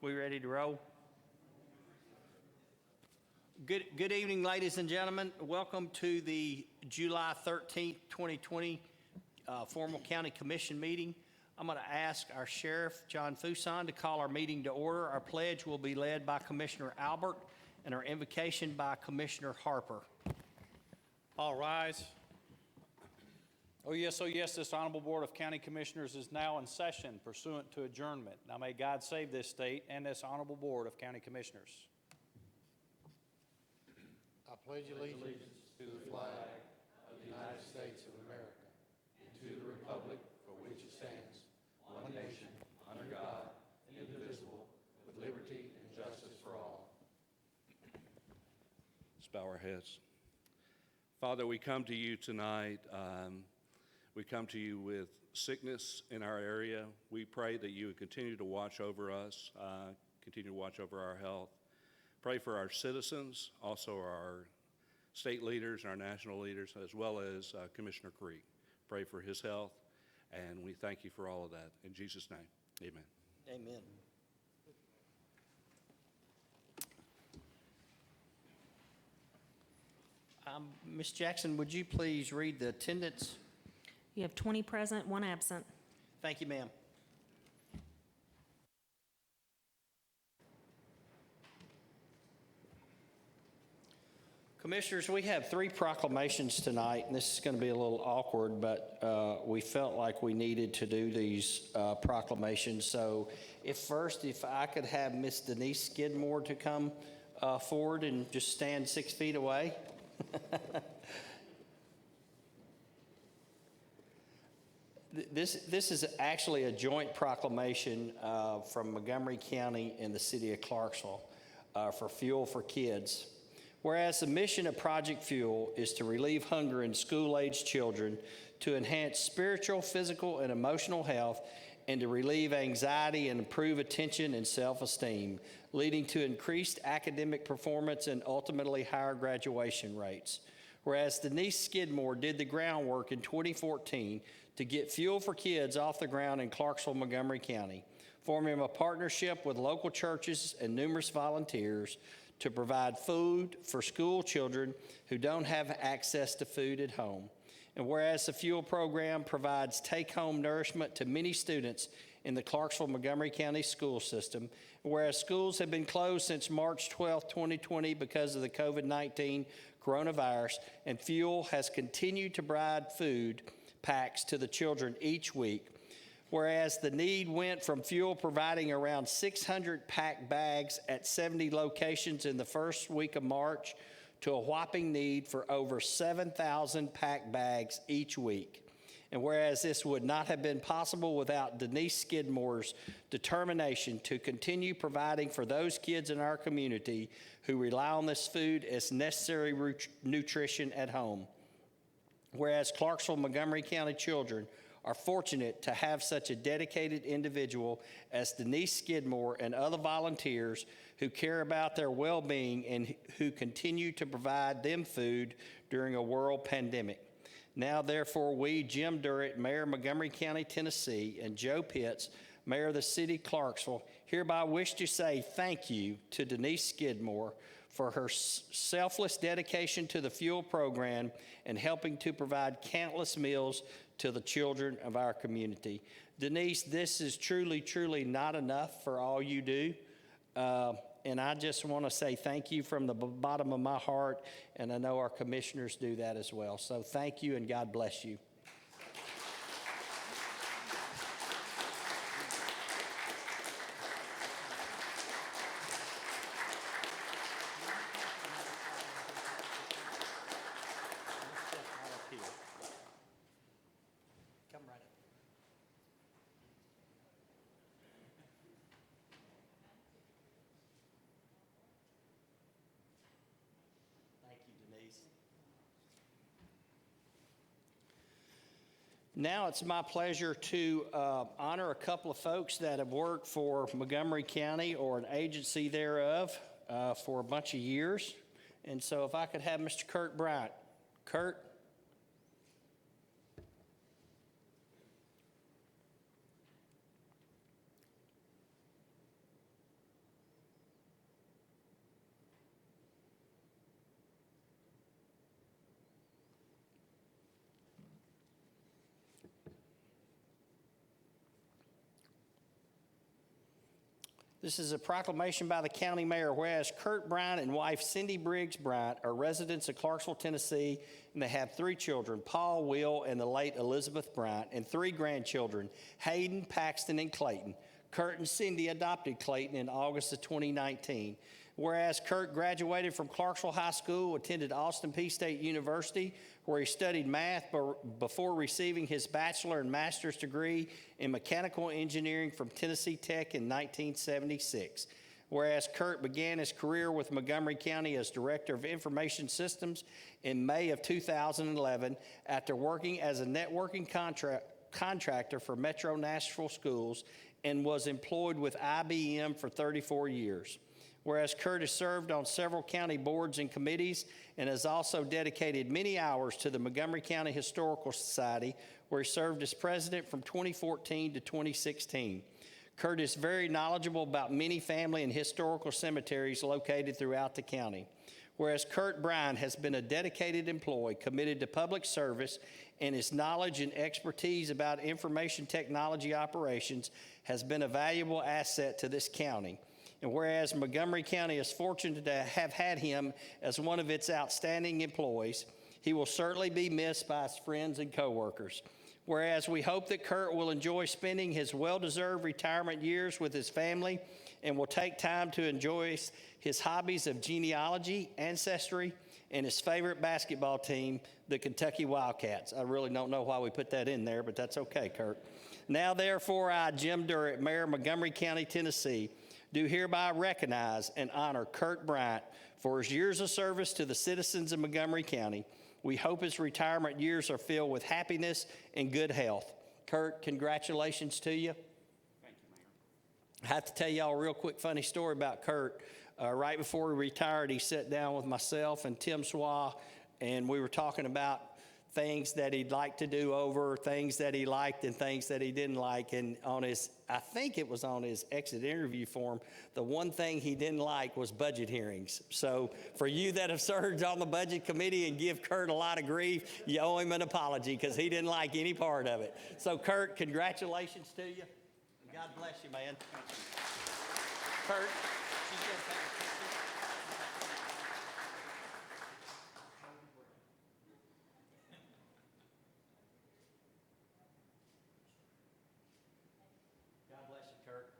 We ready to roll? Good evening, ladies and gentlemen. Welcome to the July 13th, 2020 formal County Commission meeting. I'm going to ask our Sheriff, John Fuson, to call our meeting to order. Our pledge will be led by Commissioner Albert and our invocation by Commissioner Harper. All rise. Oh yes, this Honorable Board of County Commissioners is now in session pursuant to adjournment. Now may God save this state and this Honorable Board of County Commissioners. I pledge allegiance to the flag of the United States of America and to the republic for which it stands, one nation, under God, indivisible, with liberty and justice for all. Let's bow our heads. Father, we come to you tonight. We come to you with sickness in our area. We pray that you would continue to watch over us, continue to watch over our health. Pray for our citizens, also our state leaders, our national leaders, as well as Commissioner Creek. Pray for his health, and we thank you for all of that. In Jesus' name, amen. Amen. Ms. Jackson, would you please read the attendance? You have 20 present, 1 absent. Thank you, ma'am. Commissioners, we have 3 proclamations tonight, and this is going to be a little awkward, but we felt like we needed to do these proclamations. So if I could have Miss Denise Skidmore to come forward and just stand 6 feet away. This is actually a joint proclamation from Montgomery County and the city of Clarksville for Fuel for Kids. Whereas the mission of Project Fuel is to relieve hunger in school-aged children, to enhance spiritual, physical, and emotional health, and to relieve anxiety and improve attention and self-esteem, leading to increased academic performance and ultimately higher graduation rates. Whereas Denise Skidmore did the groundwork in 2014 to get Fuel for Kids off the ground in Clarksville, Montgomery County, forming a partnership with local churches and numerous volunteers to provide food for school children who don't have access to food at home. And whereas the Fuel program provides take-home nourishment to many students in the Clarksville-Montgomery County school system, and whereas schools have been closed since March 12, 2020 because of the COVID-19 coronavirus, and Fuel has continued to provide food packs to the children each week, whereas the need went from Fuel providing around 600 packed bags at 70 locations in the first week of March to a whopping need for over 7,000 packed bags each week. And whereas this would not have been possible without Denise Skidmore's determination to continue providing for those kids in our community who rely on this food as necessary nutrition at home. Whereas Clarksville, Montgomery County children are fortunate to have such a dedicated individual as Denise Skidmore and other volunteers who care about their well-being and who continue to provide them food during a world pandemic. Now, therefore, we, Jim Durrett, Mayor of Montgomery County, Tennessee, and Joe Pitts, Mayor of the City of Clarksville, hereby wish to say thank you to Denise Skidmore for her selfless dedication to the Fuel program and helping to provide countless meals to the children of our community. Denise, this is truly, truly not enough for all you do. And I just want to say thank you from the bottom of my heart, and I know our commissioners do that as well. So thank you, and God bless you. Come right up. Thank you, Denise. Now it's my pleasure to honor a couple of folks that have worked for Montgomery County or an agency thereof for a bunch of years. And so if I could have Mr. Kurt Bryant. Kurt. This is a proclamation by the county mayor, whereas Kurt Bryant and wife Cindy Briggs Bryant are residents of Clarksville, Tennessee, and they have 3 children, Paul, Will, and the late Elizabeth Bryant, and 3 grandchildren, Hayden, Paxton, and Clayton. Kurt and Cindy adopted Clayton in August of 2019. Whereas Kurt graduated from Clarksville High School, attended Austin Peay State University, where he studied math before receiving his bachelor and master's degree in mechanical engineering from Tennessee Tech in 1976. Whereas Kurt began his career with Montgomery County as Director of Information Systems in May of 2011 after working as a networking contractor for Metro Nashville Schools and was employed with IBM for 34 years. Whereas Kurt has served on several county boards and committees and has also dedicated many hours to the Montgomery County Historical Society, where he served as president from 2014 to 2016. Kurt is very knowledgeable about many family and historical cemeteries located throughout the county. Whereas Kurt Bryant has been a dedicated employee committed to public service, and his knowledge and expertise about information technology operations has been a valuable asset to this county. And whereas Montgomery County is fortunate to have had him as one of its outstanding employees, he will certainly be missed by his friends and coworkers. Whereas we hope that Kurt will enjoy spending his well-deserved retirement years with his family and will take time to enjoy his hobbies of genealogy, ancestry, and his favorite basketball team, the Kentucky Wildcats. I really don't know why we put that in there, but that's okay, Kurt. Now, therefore, I, Jim Durrett, Mayor of Montgomery County, Tennessee, do hereby recognize and honor Kurt Bryant for his years of service to the citizens of Montgomery County. We hope his retirement years are filled with happiness and good health. Kurt, congratulations to you. Thank you, Mayor. I have to tell y'all a real quick funny story about Kurt. Right before he retired, he sat down with myself and Tim Swa, and we were talking about things that he'd like to do over, things that he liked and things that he didn't like. And on his, I think it was on his exit interview form, the one thing he didn't like was budget hearings. So for you that have served on the budget committee and give Kurt a lot of grief, you owe him an apology because he didn't like any part of it. So Kurt, congratulations to you. God bless you, man. Kurt, she's gonna take a picture. God bless you, Kurt.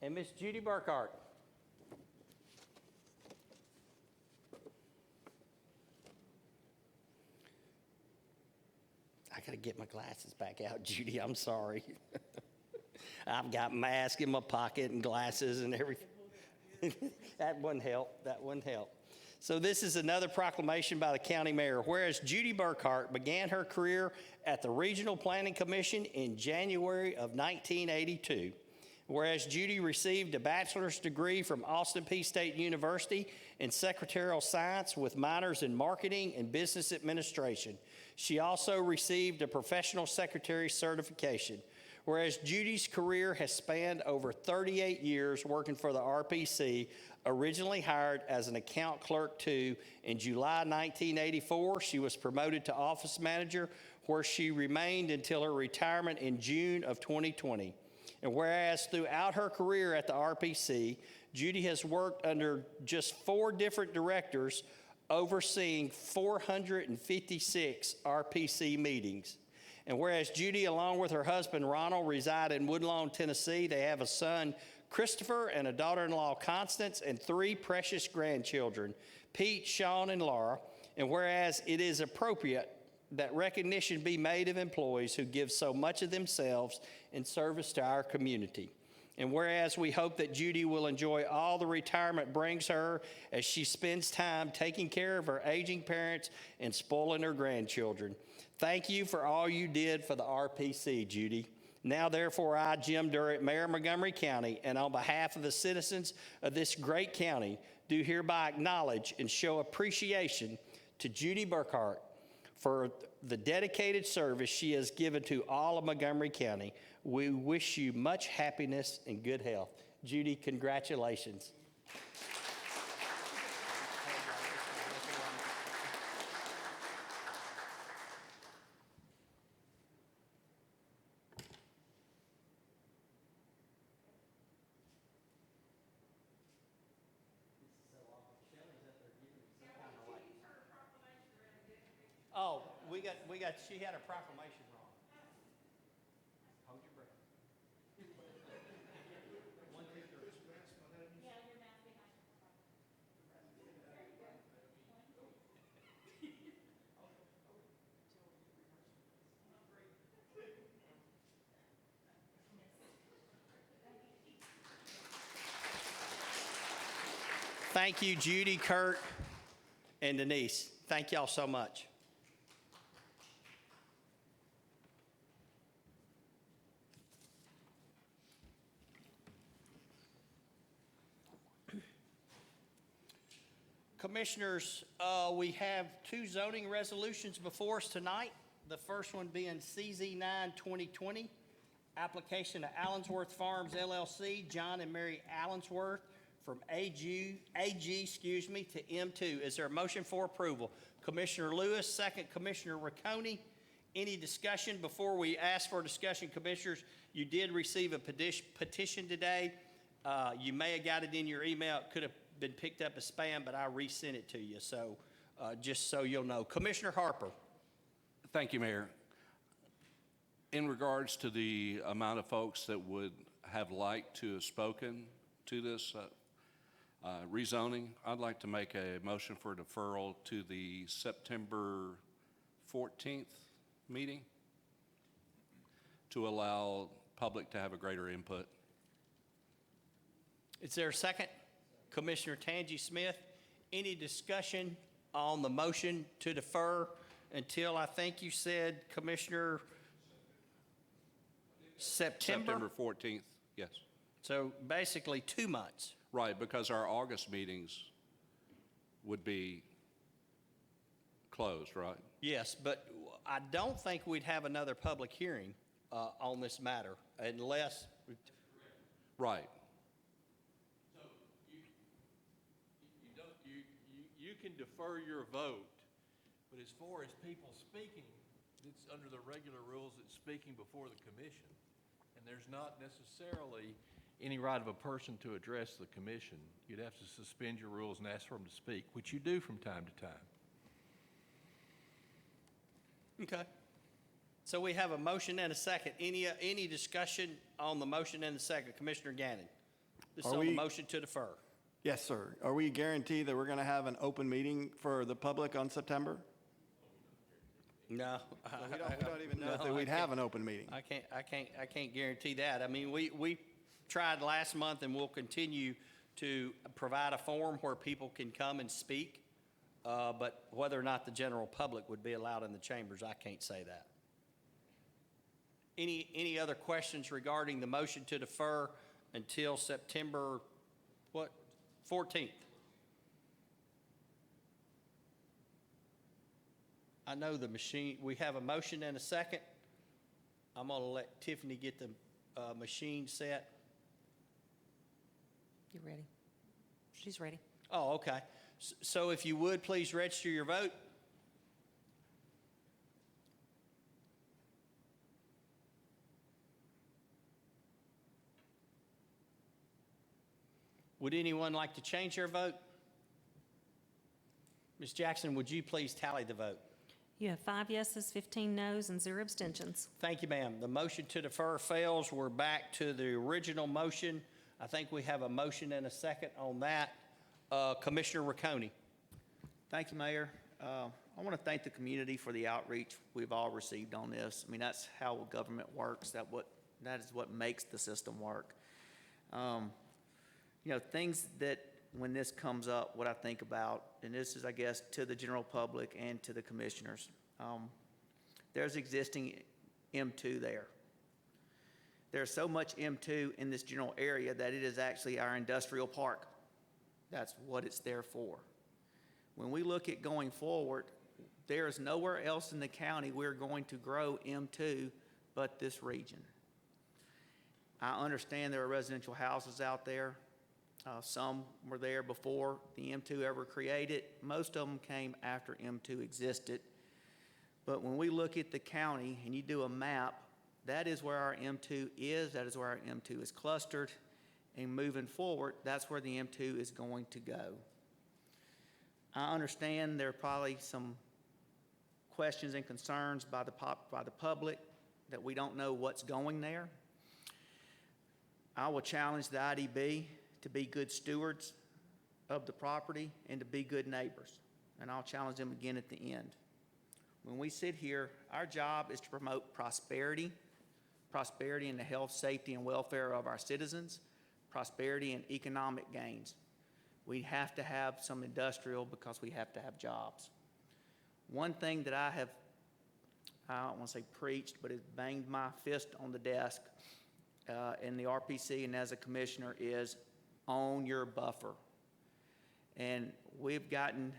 And Miss Judy Burkhart. I gotta get my glasses back out, Judy. I'm sorry. I've got mask in my pocket and glasses and everything. That wouldn't help. That wouldn't help. So this is another proclamation by the county mayor. Whereas Judy Burkhart began her career at the Regional Planning Commission in January of 1982. Whereas Judy received a bachelor's degree from Austin Peay State University in secretarial science with minors in marketing and business administration. She also received a professional secretary certification. Whereas Judy's career has spanned over 38 years working for the RPC, originally hired as an account clerk too. In July 1984, she was promoted to office manager, where she remained until her retirement in June of 2020. And whereas throughout her career at the RPC, Judy has worked under just 4 different directors, overseeing 456 RPC meetings. And whereas Judy, along with her husband Ronald, reside in Woodlawn, Tennessee, they have a son, Christopher, and a daughter-in-law, Constance, and 3 precious grandchildren, Pete, Sean, and Laura. And whereas it is appropriate that recognition be made of employees who give so much of themselves in service to our community. And whereas we hope that Judy will enjoy all the retirement brings her as she spends time taking care of her aging parents and spoiling her grandchildren. Thank you for all you did for the RPC, Judy. Now, therefore, I, Jim Durrett, Mayor of Montgomery County, and on behalf of the citizens of this great county, do hereby acknowledge and show appreciation to Judy Burkhart for the dedicated service she has given to all of Montgomery County. We wish you much happiness and good health. Judy, congratulations. she had a proclamation wrong. Hold your breath. One, two, three. Thank you, Judy, Kurt, and Denise. Thank y'all so much. Commissioners, we have two zoning resolutions before us tonight. The first one being CZ 9-2020, application to Allensworth Farms LLC, John and Mary Allensworth, from AG, to M2. Is there a motion for approval? Commissioner Lewis, second Commissioner Riccone. Any discussion before we ask for discussion, Commissioners? You did receive a petition today. You may have got it in your email. It could have been picked up as spam, but I resent it to you. So just so you'll know. Commissioner Harper. Thank you, Mayor. In regards to the amount of folks that would have liked to have spoken to this rezoning, I'd like to make a motion for deferral to the September 14th meeting to allow public to have a greater input. Is there a second? Commissioner Tangi Smith. Any discussion on the motion to defer until, I think you said, Commissioner, September? September 14th, yes. So basically 2 months. Right, because our August meetings would be closed, right? Yes, but I don't think we'd have another public hearing on this matter unless, Right. So you can defer your vote, but as far as people speaking, it's under the regular rules, it's speaking before the commission. And there's not necessarily any right of a person to address the commission. You'd have to suspend your rules and ask for them to speak, which you do from time to time. okay. So we have a motion and a second. Any discussion on the motion and the second? Commissioner Gannon. This is Are on the we- motion to defer. Yes, sir. Are we guaranteed that we're going to have an open meeting for the public on September? No. We don't even know No, if I we'd have can't. an open meeting. I can't guarantee that. I mean, we tried last month and we'll continue to provide a forum where people can come and speak. But whether or not the general public would be allowed in the chambers, I can't say that. Any other questions regarding the motion to defer until September, 14th? I know the machine, we have a motion and a second. I'm going to let Tiffany get the machine set. You ready? She's ready. Oh, okay. So if you would, please register your vote. Would anyone like to change their vote? Ms. Jackson, would you please tally the vote? You have 5 yeses, 15 noes, and 0 abstentions. Thank you, ma'am. The motion to defer fails. We're back to the original motion. I think we have a motion and a second on that. Commissioner Riccone. Thank you, Mayor. I want to thank the community for the outreach we've all received on this. I mean, that's how government works. That is what makes the system work. Things that when this comes up, what I think about, and this is, I guess, to the general public and to the commissioners. There's existing M2 there. There's so much M2 in this general area that it is actually our industrial park. That's what it's there for. When we look at going forward, there is nowhere else in the county we're going to grow M2 but this region. I understand there are residential houses out there. Some were there before the M2 ever created. Most of them came after M2 existed. But when we look at the county and you do a map, that is where our M2 is. That is where our M2 is clustered. And moving forward, that's where the M2 is going to go. I understand there are probably some questions and concerns by the public that we don't know what's going there. I will challenge the IDB to be good stewards of the property and to be good neighbors. And I'll challenge them again at the end. When we sit here, our job is to promote prosperity in the health, safety, and welfare of our citizens, prosperity and economic gains. We have to have some industrial because we have to have jobs. One thing that I don't want to say preached, but it banged my fist on the desk in the RPC and as a commissioner is own your buffer. And we've gotten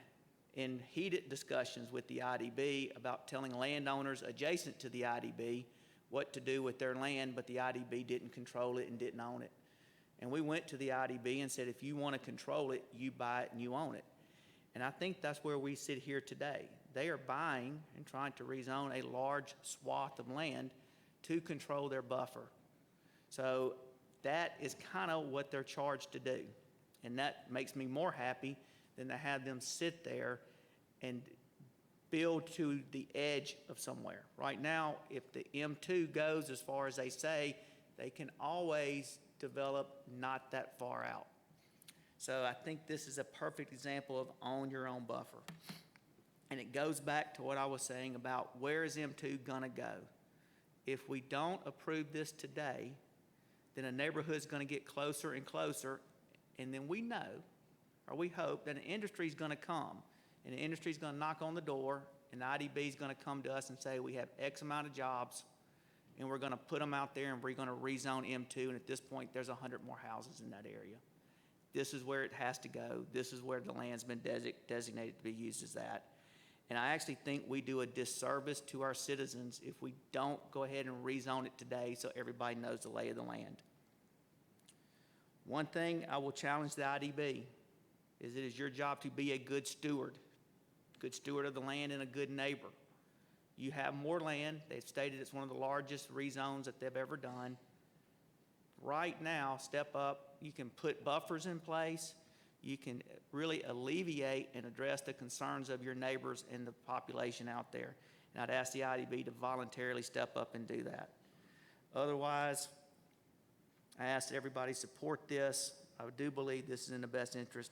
in heated discussions with the IDB about telling landowners adjacent to the IDB what to do with their land, but the IDB didn't control it and didn't own it. And we went to the IDB and said, if you want to control it, you buy it and you own it. And I think that's where we sit here today. They are buying and trying to rezone a large swath of land to control their buffer. So that is kind of what they're charged to do. And that makes me more happy than to have them sit there and build to the edge of somewhere. Right now, if the M2 goes as far as they say, they can always develop not that far out. So I think this is a perfect example of own your own buffer. And it goes back to what I was saying about where is M2 gonna go? If we don't approve this today, then a neighborhood's gonna get closer and closer, and then we know, or we hope, that an industry's gonna come, and the industry's gonna knock on the door, and the IDB's gonna come to us and say, we have X amount of jobs, and we're gonna put them out there, and we're gonna rezone M2, and at this point, there's 100 more houses in that area. This is where it has to go. This is where the land's been designated to be used as that. And I actually think we do a disservice to our citizens if we don't go ahead and rezone it today so everybody knows the lay of the land. One thing I will challenge the IDB is it is your job to be a good steward of the land and a good neighbor. You have more land. They've stated it's one of the largest rezones that they've ever done. Right now, step up. You can put buffers in place. You can really alleviate and address the concerns of your neighbors and the population out there. And I'd ask the IDB to voluntarily step up and do that. Otherwise, I ask that everybody support this. I do believe this is in the best interest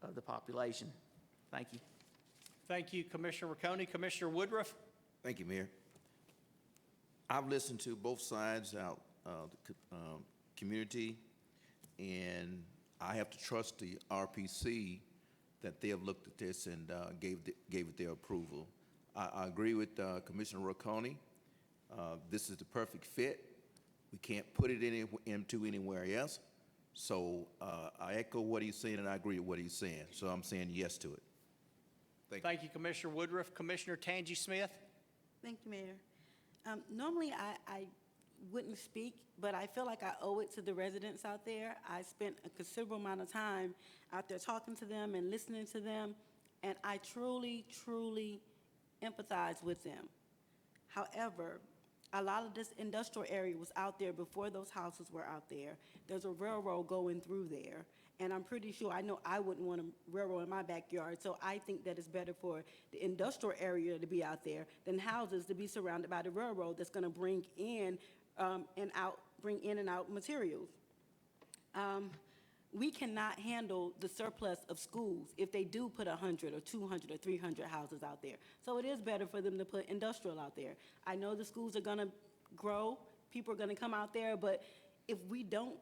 of the population. Thank you. Thank you, Commissioner Riccone. Commissioner Woodruff? Thank you, Mayor. I've listened to both sides out the community, and I have to trust the RPC that they have looked at this and gave it their approval. I agree with Commissioner Riccone. This is the perfect fit. We can't put it into anywhere else. So I echo what he's saying, and I agree with what he's saying. So I'm saying yes to it. Thank you, Commissioner Woodruff. Commissioner Tangi Smith? Thank you, Mayor. Normally, I wouldn't speak, but I feel like I owe it to the residents out there. I spent a considerable amount of time out there talking to them and listening to them, and I truly, truly empathize with them. However, a lot of this industrial area was out there before those houses were out there. There's a railroad going through there, and I'm pretty sure, I know I wouldn't want a railroad in my backyard, so I think that it's better for the industrial area to be out there than houses to be surrounded by the railroad that's gonna bring in and out materials. We cannot handle the surplus of schools if they do put 100 or 200 or 300 houses out there. So it is better for them to put industrial out there. I know the schools are gonna grow, people are gonna come out there, but if we don't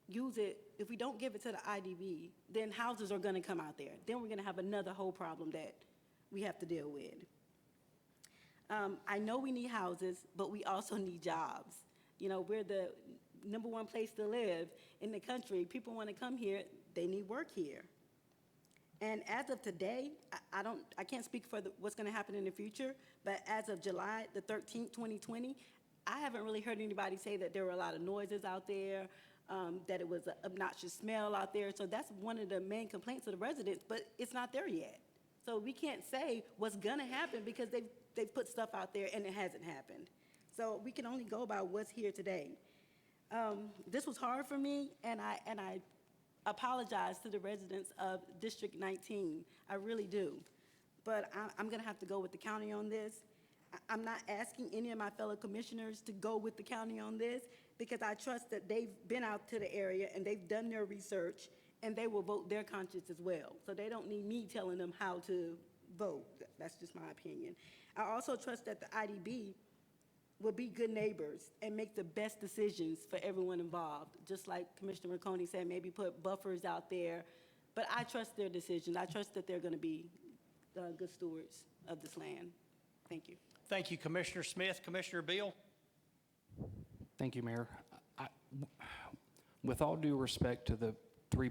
use it, if we don't give it to the IDB, then houses are gonna come out there. Then we're gonna have another whole problem that we have to deal with. I know we need houses, but we also need jobs. You know, we're the #1 place to live in the country. People want to come here, they need work here. And as of today, I can't speak for what's going to happen in the future, but as of July the 13th, 2020, I haven't really heard anybody say that there were a lot of noises out there, that it was an obnoxious smell out there. So that's one of the main complaints of the residents, but it's not there yet. So we can't say what's going to happen because they've put stuff out there and it hasn't happened. So we can only go by what's here today. This was hard for me, and I apologize to the residents of District 19. I really do. But I'm going to have to go with the county on this. I'm not asking any of my fellow commissioners to go with the county on this because I trust that they've been out to the area and they've done their research and they will vote their conscience as well. So they don't need me telling them how to vote. That's just my opinion. I also trust that the IDB will be good neighbors and make the best decisions for everyone involved. Just like Commissioner Marconi said, maybe put buffers out there. But I trust their decisions. I trust that they're going to be good stewards of this land. Thank you. Thank you, Commissioner Smith. Commissioner Beal? Thank you, Mayor. With all due respect to the three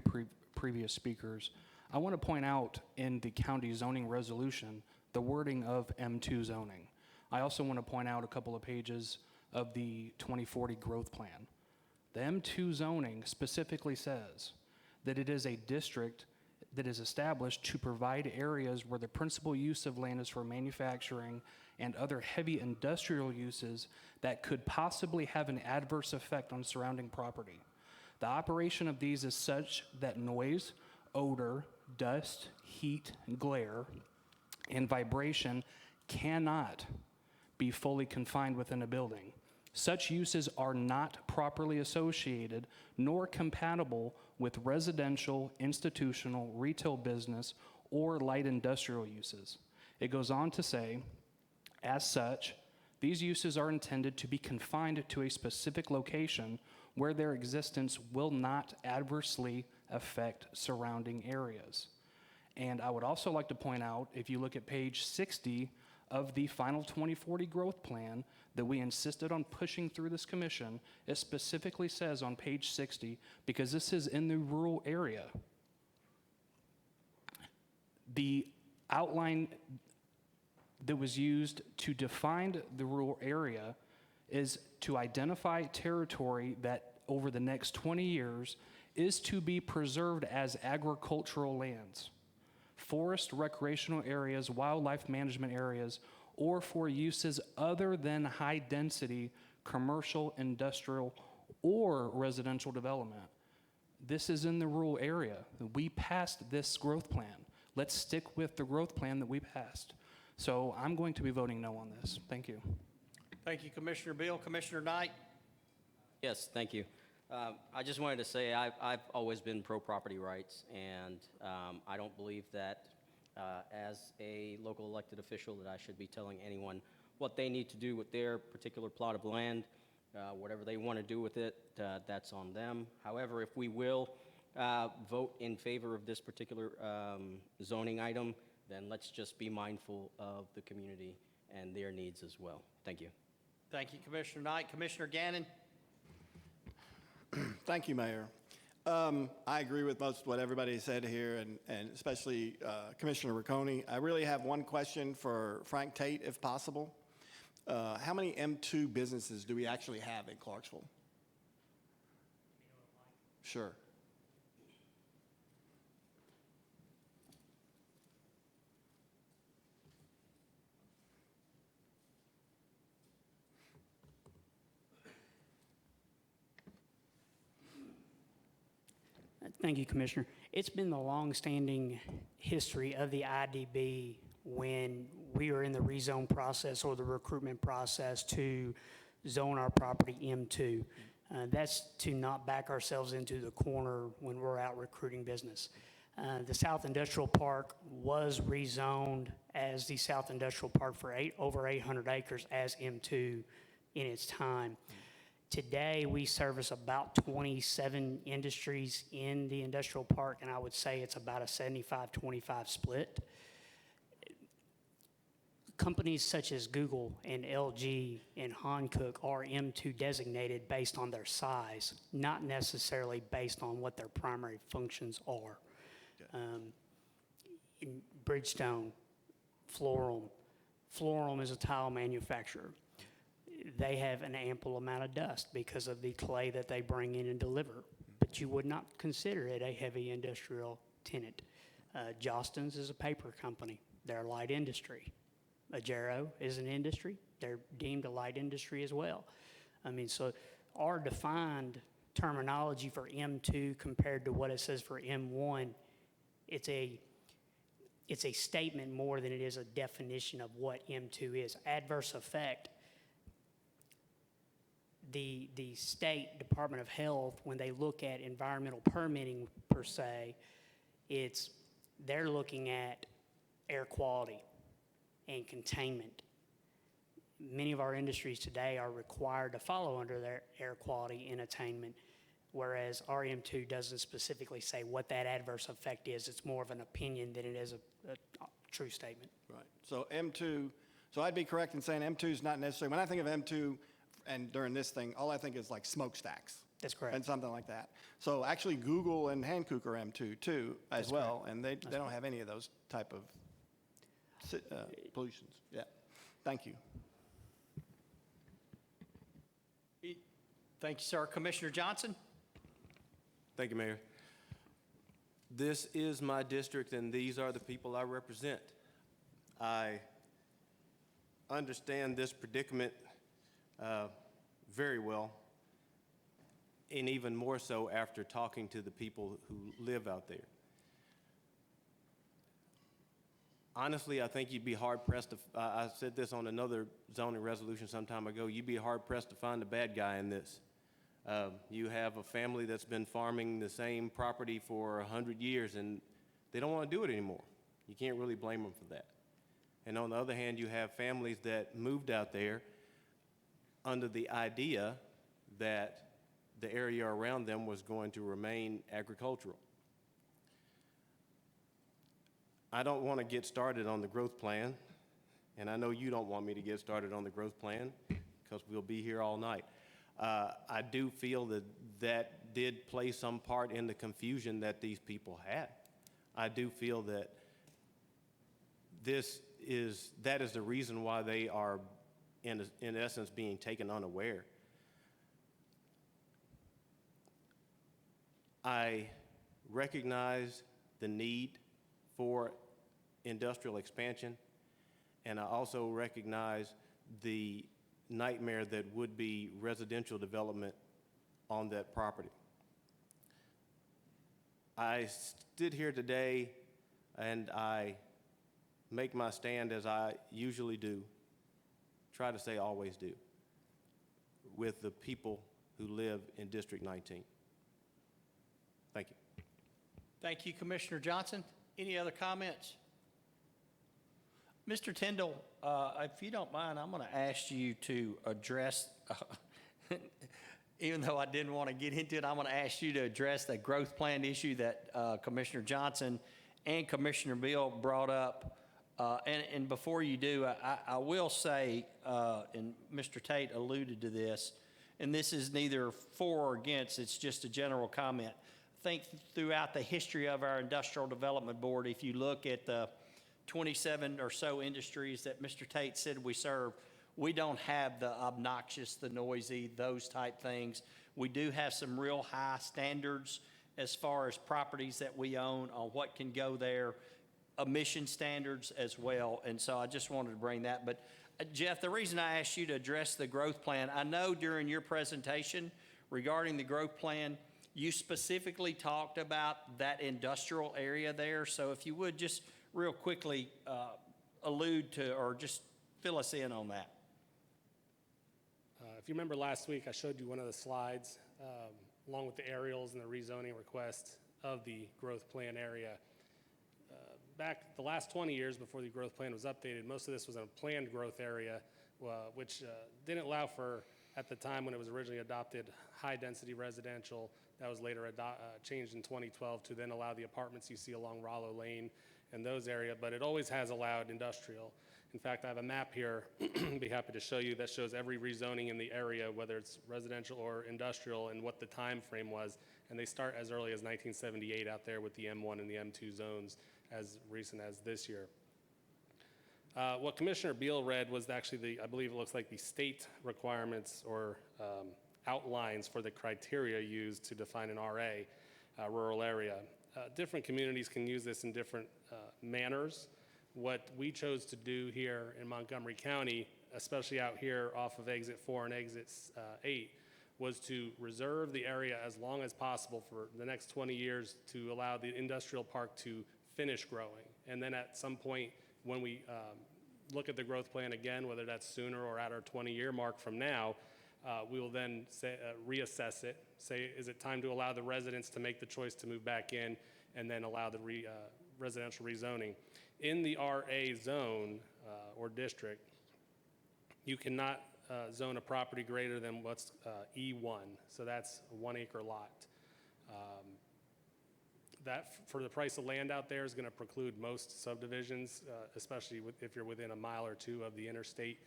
previous speakers, I want to point out in the county zoning resolution, the wording of M2 zoning. I also want to point out a couple of pages of the 2040 growth plan. The M2 zoning specifically says that it is a district that is established to provide areas where the principal use of land is for manufacturing and other heavy industrial uses that could possibly have an adverse effect on surrounding property. The operation of these is such that noise, odor, dust, heat, glare, and vibration cannot be fully confined within a building. Such uses are not properly associated nor compatible with residential, institutional, retail business, or light industrial uses. It goes on to say, as such, these uses are intended to be confined to a specific location where their existence will not adversely affect surrounding areas. And I would also like to point out, if you look at page 60 of the final 2040 growth plan that we insisted on pushing through this commission, it specifically says on page 60, because this is in the rural area, the outline that was used to define the rural area is to identify territory that over the next 20 years is to be preserved as agricultural lands, forest recreational areas, wildlife management areas, or for uses other than high-density commercial, industrial, or residential development. This is in the rural area. We passed this growth plan. Let's stick with the growth plan that we passed. So I'm going to be voting no on this. Thank you. Thank you, Commissioner Beal. Commissioner Knight? Yes, thank you. I just wanted to say I've always been pro-property rights, and I don't believe that as a local elected official that I should be telling anyone what they need to do with their particular plot of land. Whatever they want to do with it, that's on them. However, if we will vote in favor of this particular zoning item, then let's just be mindful of the community and their needs as well. Thank you. Thank you, Commissioner Knight. Commissioner Gannon? Thank you, Mayor. I agree with most of what everybody said here, and especially Commissioner Riccone. I really have one question for Frank Tate, if possible. How many M2 businesses do we actually have in Clarksville? Sure. Thank you, Commissioner. It's been the long-standing history of the IDB when we are in the rezone process or the recruitment process to zone our property M2. That's to not back ourselves into the corner when we're out recruiting business. The South Industrial Park was rezoned as the South Industrial Park for over 800 acres as M2 in its time. Today, we service about 27 industries in the industrial park, and I would say it's about a 75-25 split. Companies such as Google and LG and Hankook are M2 designated based on their size, not necessarily based on what their primary functions are. In Bridgestone, Florum is a tile manufacturer. They have an ample amount of dust because of the clay that they bring in and deliver, but you would not consider it a heavy industrial tenant. Jostens is a paper company. They're a light industry. Ajero is an industry. They're deemed a light industry as well. I mean, so our defined terminology for M2 compared to what it says for M1, it's it's a statement more than it is a definition of what M2 is. Adverse effect, the State Department of Health, when they look at environmental permitting per se, they're looking at air quality and containment. Many of our industries today are required to follow under their air quality and attainment, whereas RM2 doesn't specifically say what that adverse effect is. It's more of an opinion than it is a true statement. Right. So M2, so I'd be correct in saying M2 is not necessarily, when I think of M2 and during this thing, all I think is like smokestacks. That's correct. And something like that. So actually Google and Hankook are M2 too, as That's well, and they don't have any of those type of pollutions. Yeah. Thank you. Thank you, sir. Commissioner Johnson? Thank you, Mayor. This is my district, and these are the people I represent. I understand this predicament very well, and even more so after talking to the people who live out there. Honestly, I think you'd be hard-pressed to, I said this on another zoning resolution some time ago, you'd be hard-pressed to find a bad guy in this. You have a family that's been farming the same property for 100 years, and they don't want to do it anymore. You can't really blame them for that. And on the other hand, you have families that moved out there under the idea that the area around them was going to remain agricultural. I don't want to get started on the growth plan, and I know you don't want me to get started on the growth plan because we'll be here all night. I do feel that that did play some part in the confusion that these people had. I do feel that that is the reason why they are, in essence, being taken unaware. I recognize the need for industrial expansion, and I also recognize the nightmare that would be residential development on that property. I stood here today and I make my stand as I usually do, try to say always do, with the people who live in District 19. Thank you. Thank you, Commissioner Johnson. Any other comments? Mr. Tyndall, if you don't mind, I'm going to ask you to address, even though I didn't want to get into it, I'm going to ask you to address the growth plan issue that Commissioner Johnson and Commissioner Bill brought up. And before you do, I will say, and Mr. Tate alluded to this, and this is neither for or against, it's just a general comment. I think throughout the history of our Industrial Development Board, if you look at the 27 or so industries that Mr. Tate said we serve, we don't have the obnoxious, the noisy, those type things. We do have some real high standards as far as properties that we own on what can go there, emission standards as well. And so I just wanted to bring that. But Jeff, the reason I asked you to address the growth plan, I know during your presentation regarding the growth plan, you specifically talked about that industrial area there. So if you would just real quickly allude to or just fill us in on that. If you remember last week, I showed you one of the slides along with the aerials and the rezoning request of the growth plan area. Back the last 20 years before the growth plan was updated, most of this was in a planned growth area, which didn't allow for, at the time when it was originally adopted, high-density residential. That was later changed in 2012 to then allow the apartments you see along Rollo Lane and those areas, but it always has allowed industrial. In fact, I have a map here, be happy to show you, that shows every rezoning in the area, whether it's residential or industrial, and what the time frame was. And they start as early as 1978 out there with the M1 and the M2 zones, as recent as this year. What Commissioner Beal read was actually I believe it looks like the state requirements or outlines for the criteria used to define an RA, rural area. Different communities can use this in different manners. What we chose to do here in Montgomery County, especially out here off of exit 4 and exit 8, was to reserve the area as long as possible for the next 20 years to allow the industrial park to finish growing. And then at some point, when we look at the growth plan again, whether that's sooner or at our 20-year mark from now, we will then reassess it, say, is it time to allow the residents to make the choice to move back in, and then allow the residential rezoning. In the RA zone or district, you cannot zone a property greater than what's E1, so that's a 1 acre lot. That, for the price of land out there, is going to preclude most subdivisions, especially if you're within a mile or two of the interstate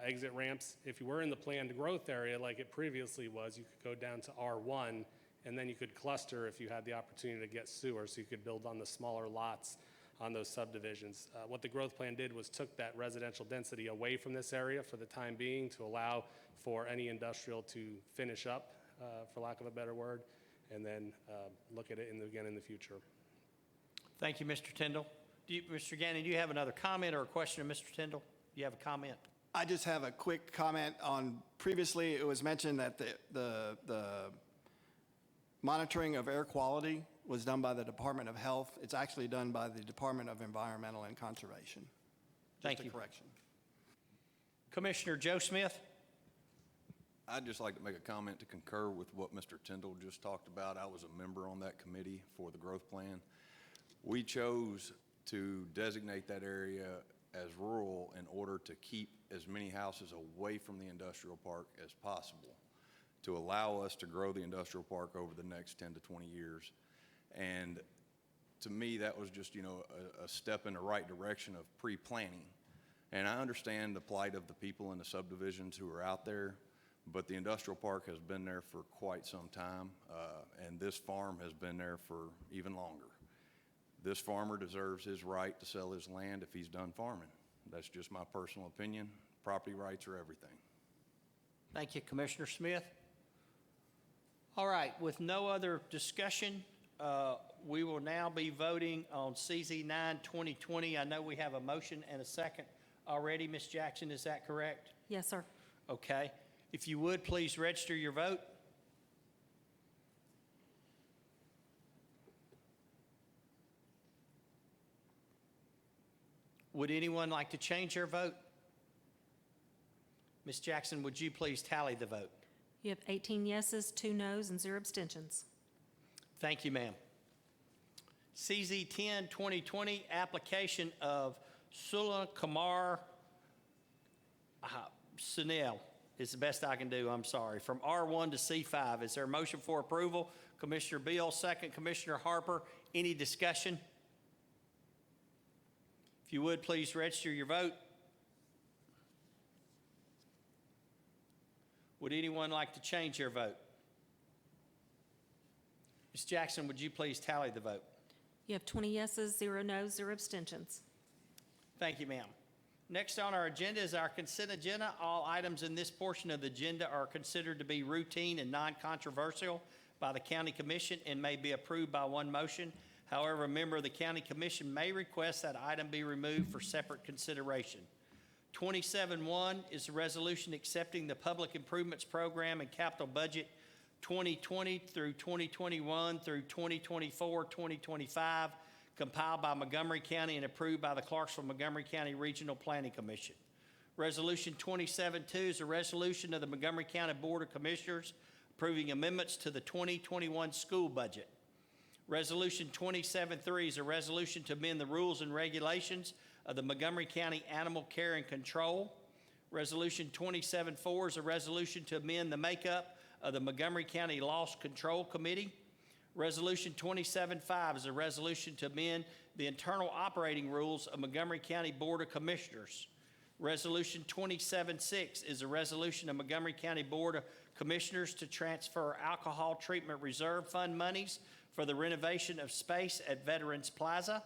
exit ramps. If you were in the planned growth area like it previously was, you could go down to R1, and then you could cluster if you had the opportunity to get sewer, so you could build on the smaller lots on those subdivisions. What the growth plan did was took that residential density away from this area for the time being to allow for any industrial to finish up, for lack of a better word, and then look at it again in the future. Thank you, Mr. Tyndall. Mr. Gannon, do you have another comment or a question of Mr. Tyndall? Do you have a comment? I just have a quick comment on, previously it was mentioned that the monitoring of air quality was done by the Department of Health. It's actually done by the Department of Environmental and Conservation. Thank you. Just a correction. Commissioner Joe Smith? I'd just like to make a comment to concur with what Mr. Tyndall just talked about. I was a member on that committee for the growth plan. We chose to designate that area as rural in order to keep as many houses away from the industrial park as possible, to allow us to grow the industrial park over the next 10 to 20 years. And to me, that was just, a step in the right direction of pre-planning. And I understand the plight of the people in the subdivisions who are out there, but the industrial park has been there for quite some time, and this farm has been there for even longer. This farmer deserves his right to sell his land if he's done farming. That's just my personal opinion. Property rights are everything. Thank you, Commissioner Smith. All right, with no other discussion, we will now be voting on CZ 9-2020. I know we have a motion and a second already. Ms. Jackson, is that correct? Yes, sir. Okay. If you would, please register your vote. Would anyone like to change their vote? Ms. Jackson, would you please tally the vote? You have 18 yeses, 2 noes, and 0 abstentions. Thank you, ma'am. CZ 10-2020, application of Sula Kamar Sunil is the best I can do, I'm sorry, from R1 to C5. Is there a motion for approval? Commissioner Beal, second. Commissioner Harper, any discussion? If you would, please register your vote. Would anyone like to change their vote? Ms. Jackson, would you please tally the vote? You have 20 yeses, 0 noes, 0 abstentions. Thank you, ma'am. Next on our agenda is our consent agenda. All items in this portion of the agenda are considered to be routine and non-controversial by the County Commission and may be approved by one motion. However, a member of the County Commission may request that item be removed for separate consideration. 27-1 is a resolution accepting the Public Improvements Program and Capital Budget 2020 through 2021 through 2024-2025, compiled by Montgomery County and approved by the Clarksville-Montgomery County Regional Planning Commission. Resolution 27-2 is a resolution of the Montgomery County Board of Commissioners approving amendments to the 2021 school budget. Resolution 27-3 is a resolution to amend the rules and regulations of the Montgomery County Animal Care and Control. Resolution 27-4 is a resolution to amend the makeup of the Montgomery County Loss Control Committee. Resolution 27-5 is a resolution to amend the internal operating rules of Montgomery County Board of Commissioners. Resolution 27-6 is a resolution of Montgomery County Board of Commissioners to transfer alcohol treatment reserve fund monies for the renovation of space at Veterans Plaza.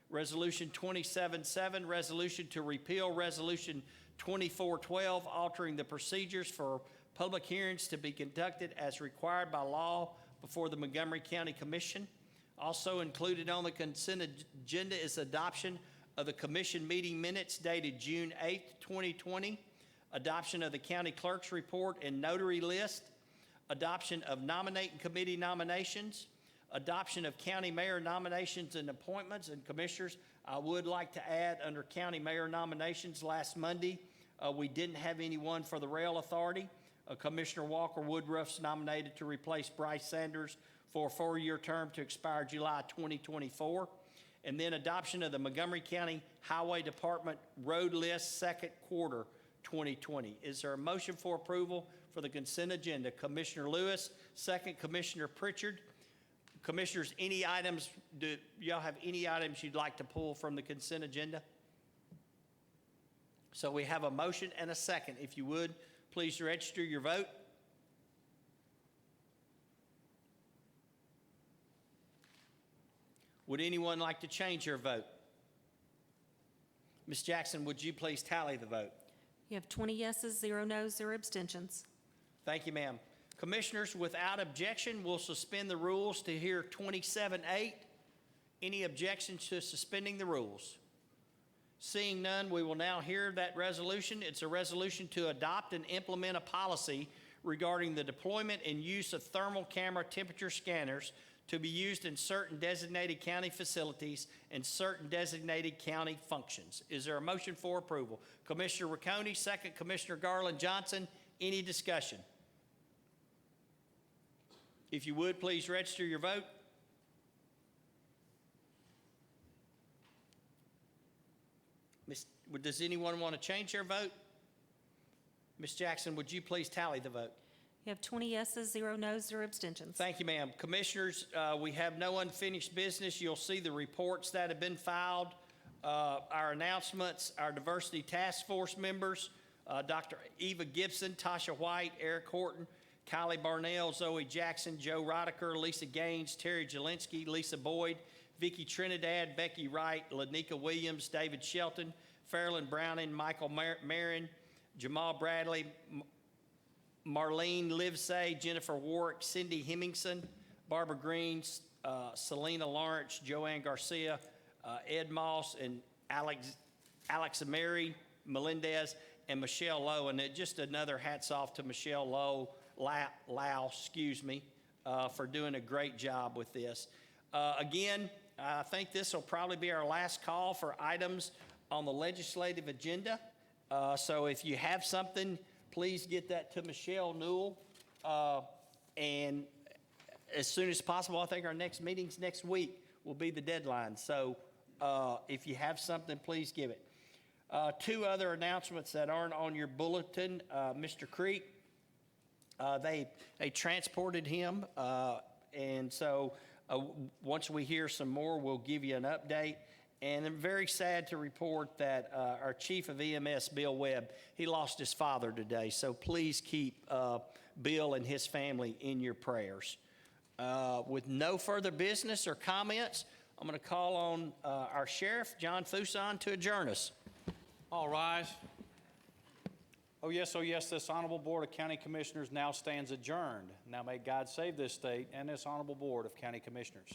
Resolution 27-7, resolution to repeal Resolution 24-12, altering the procedures for public hearings to be conducted as required by law before the Montgomery County Commission. Also included on the consent agenda is adoption of the commission meeting minutes dated June 8, 2020, adoption of the county clerk's report and notary list, adoption of nominating committee nominations, adoption of county mayor nominations and appointments. And commissioners, I would like to add, under county mayor nominations last Monday, we didn't have anyone for the Rail Authority. Commissioner Walker Woodruff's nominated to replace Bryce Sanders for a 4-year term to expire July 2024. And then adoption of the Montgomery County Highway Department road list second quarter 2020. Is there a motion for approval for the consent agenda? Commissioner Lewis, second. Commissioner Pritchard. Commissioners, any items, do y'all have any items you'd like to pull from the consent agenda? So we have a motion and a second. If you would, please register your vote. Would anyone like to change your vote? Ms. Jackson, would you please tally the vote? You have 20 yeses, 0 noes, 0 abstentions. Thank you, ma'am. Commissioners, without objection, we'll suspend the rules to hear 27-8. Any objections to suspending the rules? Seeing none, we will now hear that resolution. It's a resolution to adopt and implement a policy regarding the deployment and use of thermal camera temperature scanners to be used in certain designated county facilities and certain designated county functions. Is there a motion for approval? Commissioner Riccone, second. Commissioner Garland Johnson, any discussion? If you would, please register your vote. Does anyone want to change their vote? Ms. Jackson, would you please tally the vote? You have 20 yeses, 0 noes, 0 abstentions. Thank you, ma'am. Commissioners, we have no unfinished business. You'll see the reports that have been filed, our announcements, our diversity task force members, Dr. Eva Gibson, Tasha White, Eric Horton, Kylie Barnell, Zoe Jackson, Joe Rodiker, Lisa Gaines, Terry Jelinski, Lisa Boyd, Vicki Trinidad, Becky Wright, Lanika Williams, David Shelton, Fairland Browning, Michael Marin, Jamal Bradley, Marlene Livesay, Jennifer Warwick, Cindy Hemmingson, Barbara Green, Selena Lawrence, Joanne Garcia, Ed Moss, and Alex Mary Melendez, and Michelle Lowe. And just another hats off to Michelle Lowe, for doing a great job with this. Again, I think this will probably be our last call for items on the legislative agenda. So if you have something, please get that to Michelle Newell. And as soon as possible, I think our next meetings next week will be the deadline. So if you have something, please give it. Two other announcements that aren't on your bulletin. Mr. Creek, they transported him, and so once we hear some more, we'll give you an update. And I'm very sad to report that our chief of EMS, Bill Webb, he lost his father today. So please keep Bill and his family in your prayers. With no further business or comments, I'm going to call on our sheriff, John Fuson, to adjourn us. All rise. Oh yes, this honorable Board of County Commissioners now stands adjourned. Now may God save this state and this honorable Board of County Commissioners.